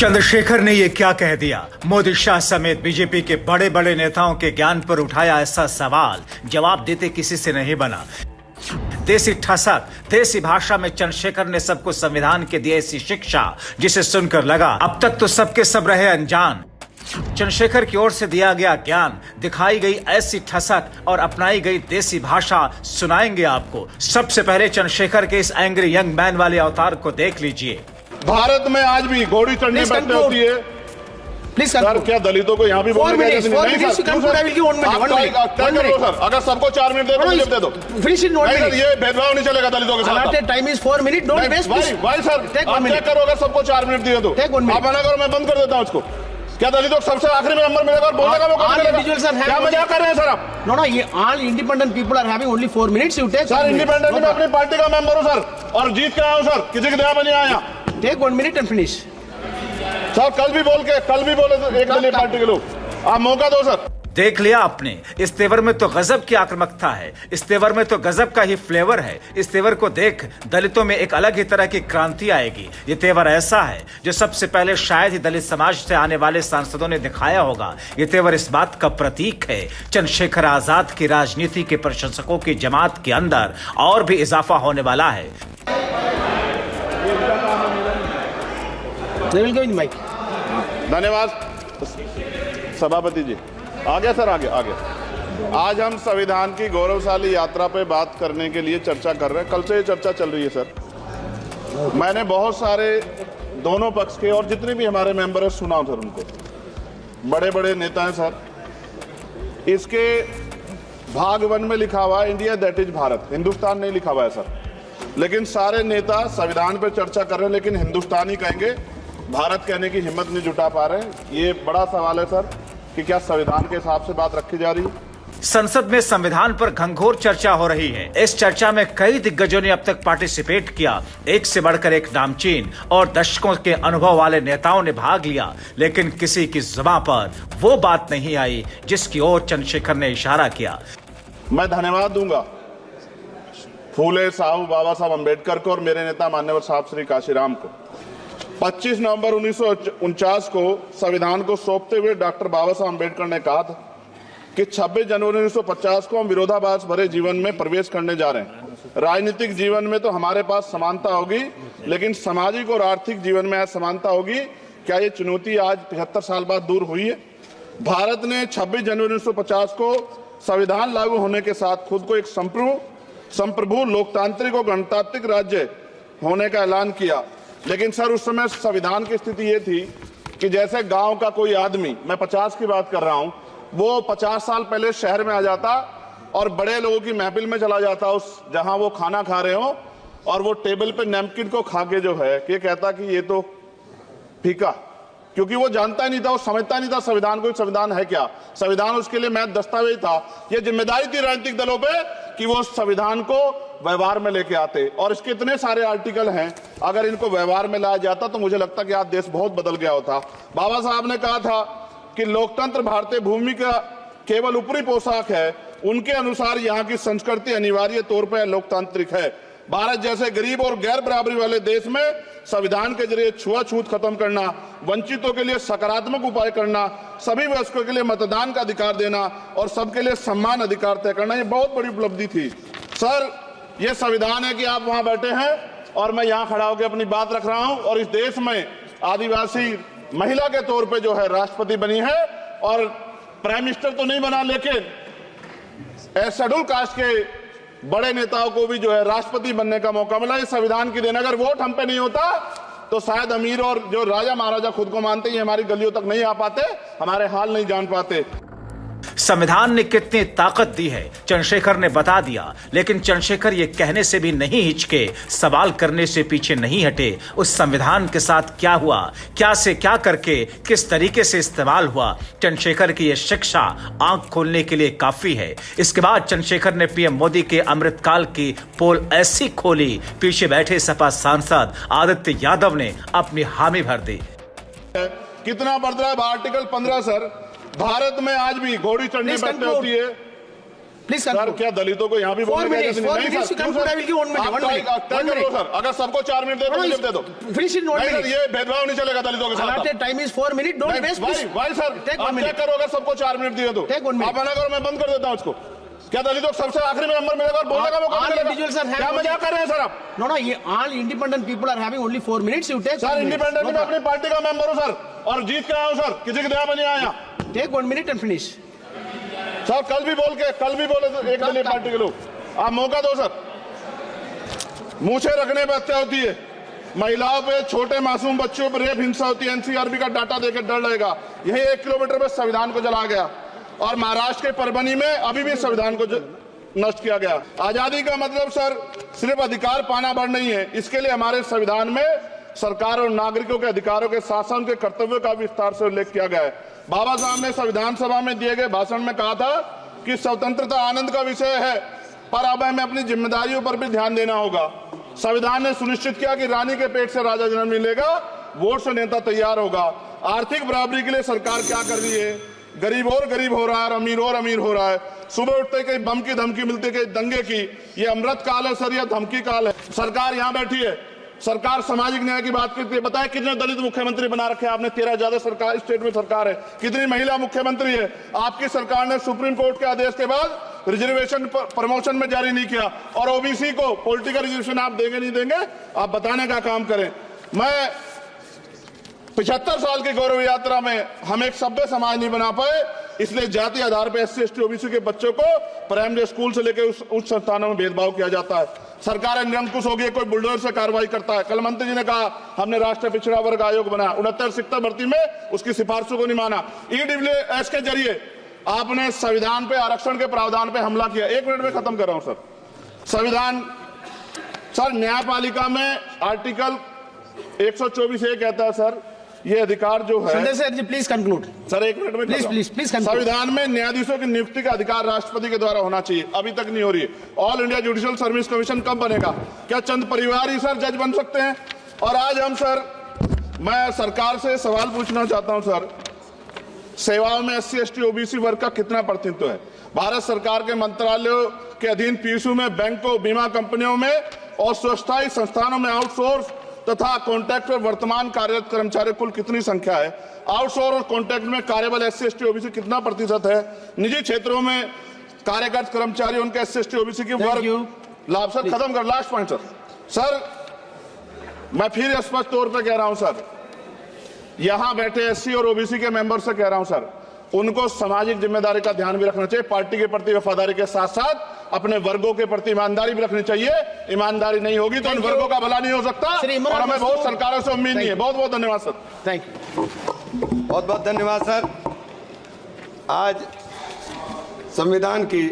चंद्रशेखर ने ये क्या कह दिया? मोदी शाह समेत बीजेपी के बड़े बड़े नेताओं के ज्ञान पर उठाया ऐसा सवाल, जवाब देते किसी से नहीं बना। देसी ठसक, देसी भाषा में चंद्रशेखर ने सबको संविधान के दिए ऐसी शिक्षा जिसे सुनकर लगा अब तक तो सबके सब रहे अनजान। चंद्रशेखर की ओर से दिया गया ज्ञान, दिखाई गई ऐसी ठसक और अपनाई गई देसी भाषा सुनाएंगे आपको। सबसे पहले चंद्रशेखर के इस एंग्री यंग मैन वाले अवतार को देख लीजिए। भारत में आज भी घोड़ी चढ़ने बैठने होती है। प्लीज सर, क्या दलितों को यहाँ भी बोलने की इजाजत नहीं? सर, अगर सबको 4 मिनट दे दो, मुझे दे दो। सर, ये भेदभाव नहीं चलेगा दलितों के साथ। Time is 4 minute. Don't waste. भाई सर, आप चेक करो, अगर सबको 4 मिनट दिए तो आप मना करो, मैं बंद कर देता हूँ उसको। क्या दलितों को सबसे आखिरी में नंबर मिलेगा और बोलने का मौका मिलेगा? क्या मजाक कर रहे हैं सर आप? नो, ये all independent people are having only 4 minutes. You take. Sir, independent में अपनी पार्टी का मेंबर हूँ सर, और जीत के आया हूँ सर, किसी की दया में नहीं आया। Take 1 minute and finish. Sir, कल भी बोले तो एक दलीय पार्टी के लोग, आप मौका दो सर। देख लिया आपने, इस तेवर में तो गजब की आक्रामकता है, इस तेवर में तो गजब का ही फ्लेवर है। इस तेवर को देख दलितों में एक अलग ही तरह की क्रांति आएगी। ये तेवर ऐसा है जो सबसे पहले शायद ही दलित समाज से आने वाले सांसदों ने दिखाया होगा। ये तेवर इस बात का प्रतीक है, चंद्रशेखर आजाद की राजनीति के प्रशंसकों की जमात के अंदर और भी इजाफा होने वाला है। धन्यवाद सभापति जी। आगे सर, आगे। आज हम संविधान की गौरवशाली यात्रा पे बात करने के लिए चर्चा कर रहे हैं। कल से ये चर्चा चल रही है सर। मैंने बहुत सारे दोनों पक्ष के और जितने भी हमारे मेंबर हैं सुना सर, उनको बड़े बड़े नेता हैं सर। इसके भाग 1 में लिखा हुआ है India that is Bharat, Hindustan नहीं लिखा हुआ है सर। लेकिन सारे नेता संविधान पे चर्चा कर रहे हैं, लेकिन हिंदुस्तान ही कहेंगे, भारत कहने की हिम्मत नहीं जुटा पा रहे हैं। ये बड़ा सवाल है सर कि क्या संविधान के हिसाब से बात रखी जा रही है? संसद में संविधान पर घंघोर चर्चा हो रही है। इस चर्चा में कई दिग्गजों ने अब तक पार्टिसिपेट किया, एक से बढ़कर एक नामचीन और दशकों के अनुभव वाले नेताओं ने भाग लिया, लेकिन किसी की जुबान पर वो बात नहीं आई जिसकी ओर चंद्रशेखर ने इशारा किया। मैं धन्यवाद दूंगा फूले साहब बाबा साहब अम्बेडकर को और मेरे नेता मान्यवर साहब श्री काशीराम को। 25 नवंबर 1949 को संविधान को सौंपते हुए डॉक्टर बाबा साहब अम्बेडकर ने कहा था कि 26 जनवरी 1950 को हम विरोधाभास भरे जीवन में प्रवेश करने जा रहे हैं। राजनीतिक जीवन में तो हमारे पास समानता होगी, लेकिन सामाजिक और आर्थिक जीवन में असमानता होगी। क्या ये चुनौती आज 75 साल बाद दूर हुई है? भारत ने 26 जनवरी 1950 को संविधान लागू होने के साथ खुद को एक संप्रभु लोकतांत्रिक और गणतांत्रिक राज्य होने का ऐलान किया। लेकिन सर, उस समय संविधान की स्थिति ये थी कि जैसे गांव का कोई आदमी, मैं 50 की बात कर रहा हूं, वो 50 साल पहले शहर में आ जाता और बड़े लोगों की महफिल में चला जाता, उस जहां वो खाना खा रहे हो, और वो टेबल पे नैपकिन को खा के जो है ये कहता कि ये तो फीका, क्योंकि वो जानता ही नहीं था, वो समझता नहीं था संविधान को, संविधान है क्या। संविधान उसके लिए महज दस्तावेज था। ये जिम्मेदारी थी राजनीतिक दलों पे कि वो संविधान को व्यवहार में लेके आते, और इसके इतने सारे आर्टिकल हैं, अगर इनको व्यवहार में लाया जाता तो मुझे लगता कि आज देश बहुत बदल गया होता। बाबा साहब ने कहा था कि लोकतंत्र भारतीय भूमि का केवल ऊपरी पोशाक है, उनके अनुसार यहाँ की संस्कृति अनिवार्य तौर पर लोकतांत्रिक है। भारत जैसे गरीब और गैर बराबरी वाले देश में संविधान के जरिए छुआछूत खत्म करना, वंचितों के लिए सकारात्मक उपाय करना, सभी वयस्कों के लिए मतदान का अधिकार देना और सबके लिए सम्मान अधिकार तय करना, ये बहुत बड़ी उपलब्धि थी सर। ये संविधान है कि आप वहां बैठे हैं और मैं यहां खड़ा होकर अपनी बात रख रहा हूं, और इस देश में आदिवासी महिला के तौर पे जो है राष्ट्रपति बनी है, और प्राइम मिनिस्टर तो नहीं बना, लेकिन शेड्यूल कास्ट के बड़े नेताओं को भी जो है राष्ट्रपति बनने का मौका मिला। इस संविधान की देन, अगर वोट हम पे नहीं होता तो शायद अमीर और जो राजा महाराजा खुद को मानते हैं हमारी गलियों तक नहीं आ पाते, हमारे हाल नहीं जान पाते। संविधान ने कितनी ताकत दी है चंद्रशेखर ने बता दिया, लेकिन चंद्रशेखर ये कहने से भी नहीं हिचके, सवाल करने से पीछे नहीं हटे। उस संविधान के साथ क्या हुआ, क्या से क्या करके किस तरीके से इस्तेमाल हुआ, चंद्रशेखर की यह शिक्षा आंख खोलने के लिए काफी है। इसके बाद चंद्रशेखर ने पीएम मोदी के अमृतकाल की पोल ऐसी खोली, पीछे बैठे सपा सांसद आदित्य यादव ने अपनी हामी भर दी। कितना बढ़ रहा है आर्टिकल 15 सर। भारत में आज भी घोड़ी चढ़ने बैठने होती है। Please sir conclude. क्या दलितों को यहाँ भी 4 बोलने का minutes, इजाजत 4 नहीं? नहीं, minutes, sir, you conclude, I will give 1 minute, आप 1 minute, तय 1 करो minute. सर, अगर सबको 4 मिनट दे तो मुझे दे दो। Finish in 1 नहीं सर, minute. ये भेदभाव नहीं चलेगा दलितों के साथ। Allotted time is 4 minutes. Don't waste. भाई Please. भाई सर, Take 1 आप तय minute. करो, अगर सबको 4 मिनट दिए तो Take 1 minute. आप मना करो, मैं बंद कर देता हूँ उसको। क्या दलितों को सबसे आखिरी में नंबर मिलेगा और बोलने का मौका All मिलेगा? individuals are having क्या मजाक कर रहे हैं सर आप? No, no. All independent people are having only 4 minutes. You take. Sir 1 minute. Independent No में problem. अपनी पार्टी का मेंबर हूँ सर, और जीत के आया हूँ सर, किसी की दया में नहीं आया। Take 1 minute and finish. Sir कल भी बोले तो एक दलीय पार्टी के लोग, आप मौका दो सर। मूछे रखने पर हत्या होती है, महिलाओं पे, छोटे मासूम बच्चों पर रेप हिंसा होती है। एनसीआरबी का डाटा देकर डर लगेगा। यही 1 किलोमीटर में संविधान को जला गया, और महाराष्ट्र के परभनी में अभी भी संविधान को नष्ट किया गया। आजादी का मतलब सर सिर्फ अधिकार पाना भर नहीं है, इसके लिए हमारे संविधान में सरकार और नागरिकों के अधिकारों के शासन के कर्तव्यों का विस्तार से उल्लेख किया गया है। बाबा साहब ने संविधान सभा में दिए गए भाषण में कहा था कि स्वतंत्रता आनंद का विषय है, पर अब हमें अपनी जिम्मेदारियों पर भी ध्यान देना होगा। संविधान ने सुनिश्चित किया कि रानी के पेट से राजा जन्म नहीं लेगा, वोट से नेता तैयार होगा। आर्थिक बराबरी के लिए सरकार क्या कर रही है? गरीब और गरीब हो रहा है और अमीर हो रहा है। सुबह उठते कहीं बम की धमकी मिलती, कहीं दंगे की। ये अमृत काल है सर, यह धमकी काल है। सरकार यहाँ बैठी है, सरकार सामाजिक न्याय की बात करती है। बताए कितने दलित मुख्यमंत्री बना रखे हैं आपने? 13 ज्यादा सरकार स्टेट में सरकार है। कितनी महिला मुख्यमंत्री है? आपकी सरकार ने सुप्रीम कोर्ट के आदेश के बाद रिजर्वेशन प्रमोशन में जारी नहीं किया, और ओबीसी को पॉलिटिकल रिजर्वेशन आप देंगे नहीं देंगे, आप बताने का काम करें। मैं 75 साल की गौरव यात्रा में हम एक सभ्य समाज नहीं बना पाए, इसलिए जाति आधार पर SC ST OBC के बच्चों को प्राइमरी स्कूल से लेकर उच्च संस्थानों में भेदभाव किया जाता है। सरकार निरंकुश हो गई, कोई बुलडोजर से कार्रवाई करता है। कल मंत्री जी ने कहा हमने राष्ट्रीय पिछड़ा वर्ग आयोग बनाया, 69 शिक्षक भर्ती में उसकी सिफारिशों को नहीं माना। EWS के जरिए आपने संविधान पे, आरक्षण के प्रावधान पे हमला किया। 1 मिनट में खत्म कर रहा हूं सर। संविधान सर, न्यायपालिका में आर्टिकल 124 ये कहता है सर, ये अधिकार जो है। Sunday sir, please conclude. Sir 1 minute में Please conclude. संविधान में न्यायाधीशों की नियुक्ति का अधिकार राष्ट्रपति के द्वारा होना चाहिए, अभी तक नहीं हो रही है। All India judicial service commission कब बनेगा? क्या चंद परिवार ही सर जज बन सकते हैं? और आज हम सर, मैं सरकार से सवाल पूछना चाहता हूं सर, सेवाओं में SC ST OBC वर्ग का कितना प्रतिनिधित्व है? भारत सरकार के मंत्रालयों के अधीन PSU में, बैंकों, बीमा कंपनियों में और स्वस्थायी संस्थानों में आउटसोर्स तथा कॉन्ट्रैक्ट पर वर्तमान कार्यरत कर्मचारी कुल कितनी संख्या है? आउटसोर्स और कॉन्ट्रैक्ट में कार्यबल SC ST OBC कितना प्रतिशत है? निजी क्षेत्रों में कार्यरत कर्मचारी, उनके SC ST OBC की वर्ग लाभ। सर खत्म कर, लास्ट पॉइंट सर, मैं फिर स्पष्ट तौर पर कह रहा हूं सर, यहां बैठे SC और OBC के मेंबर से कह रहा हूं सर, उनको सामाजिक जिम्मेदारी का ध्यान भी रखना चाहिए। पार्टी के प्रति वफादारी के साथ साथ अपने वर्गों के प्रति ईमानदारी भी रखनी चाहिए। ईमानदारी नहीं होगी तो इन वर्गों का भला नहीं हो सकता, और हमें बहुत सरकारों से उम्मीद नहीं है। बहुत बहुत धन्यवाद सर। Thank you. बहुत बहुत धन्यवाद सर। आज संविधान की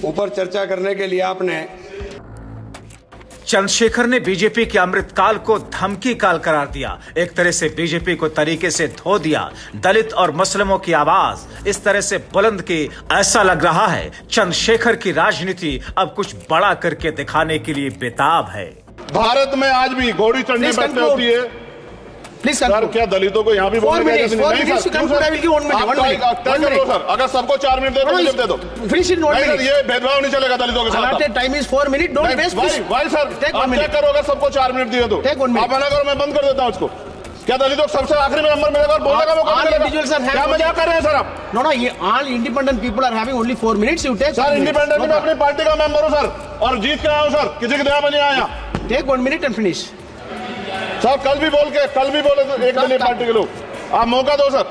ऊपर चर्चा करने के लिए आपने चंद्रशेखर ने बीजेपी के अमृतकाल को धमकी काल करार दिया। एक तरह से बीजेपी को तरीके से धो दिया। दलित और मुस्लिमों की आवाज इस तरह से बुलंद की, ऐसा लग रहा है चंद्रशेखर की राजनीति अब कुछ बड़ा करके दिखाने के लिए बेताब है। भारत में आज भी घोड़ी चढ़ने बैठते होती है। Please sir conclude. क्या दलितों को यहाँ भी बोलने का इजाजत नहीं? 4 नहीं minutes, sir, you conclude, I will give 1 minute. आप 1 minute. तय 1 करो minute. सर, अगर सबको 4 मिनट दे तो मुझे दे दो। Finish in 1 नहीं सर, minute. ये भेदभाव नहीं चलेगा दलितों के साथ। Allotted time is 4 minutes. Don't waste. Please. भाई सर, Take 1 आप तय minute. करो, अगर सबको 4 मिनट दिए तो Take 1 minute. आप मना करो, मैं बंद कर देता हूँ उसको। क्या दलितों को सबसे आखिरी में नंबर मिलेगा और बोलने का मौका All मिलेगा? individuals are having क्या मजाक कर रहे हैं सर आप? No, no. All independent people are having only 4 minutes. You take. Sir 1 minute. Independent में अपनी पार्टी का मेंबर हूँ सर, और जीत के आया हूँ सर, किसी की दया में नहीं आया। Take 1 minute and finish. Sir कल भी बोले तो एक दलीय पार्टी के लोग, आप मौका दो सर।